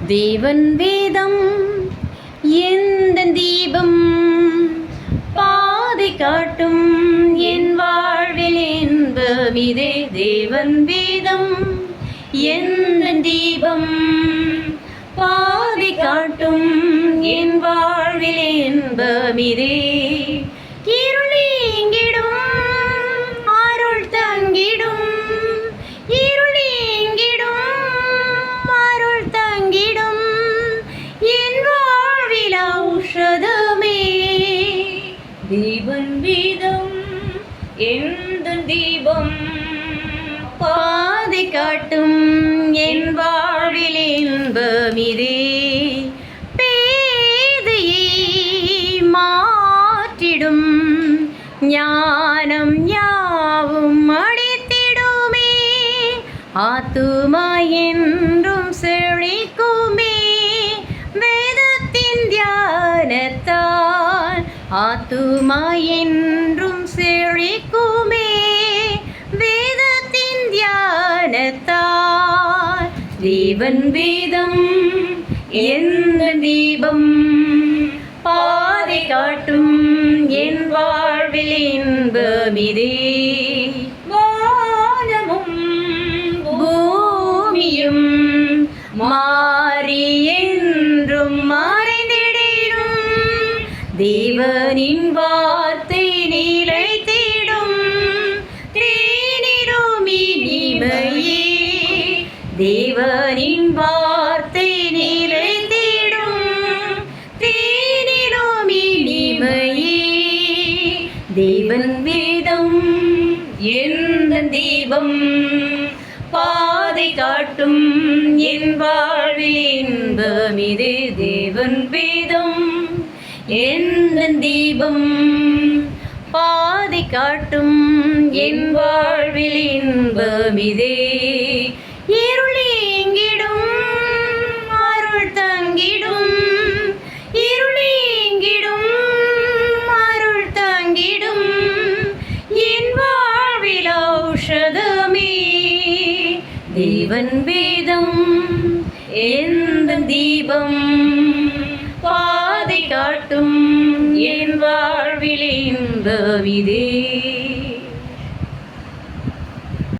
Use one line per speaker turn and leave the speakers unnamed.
தேவன் வேதம் எந்த தீபம் பாதை காட்டும் என் வாழ்வில் இன்பமிதே. தேவன் வேதம் எந்த தீபம் பாதை காட்டும் என் வாழ்வில் இன்பமிதே. தேவன் வேதம் எந்த தீபம் பாதை காட்டும் என் வாழ்வில் இன்பமிதே. பேதையை மாற்றிடும் ஞானம் யாவும் அளித்திடுமே. ஆத்துமா என்றும் செழிக்குமே வேதத்தின் தியானத்தால். ஆத்துமா என்றும் செழிக்குமே வேதத்தின் தியானத்தால். தேவன் வேதம் எந்த தீபம் பாதை காட்டும் என் வாழ்வில் இன்பமிதே. வானமும் பூமியும் மாறி என்றும் மறைந்திடினும் தேவனின் வார்த்தை நிலைத்திடும். தேனிருமினிமையே தேவனின் வார்த்தை நிலைத்திடும். தேனிருமினிமையே தேவன் வேதம் எந்த தீபம் பாதை காட்டும் என் வாழ்வில் இன்பமிதே. தேவன் வேதம் எந்த தீபம் பாதை காட்டும் என் வாழ்வில் இன்பமிதே. இருள் நீங்கிடும் அருள் தங்கிடும். இருள் நீங்கிடும் அருள் தங்கிடும் என் வாழ்வில் ஔஷதமே. தேவன் வேதம் எந்த தீபம் பாதை காட்டும் என் வாழ்வில் இன்பமிதே.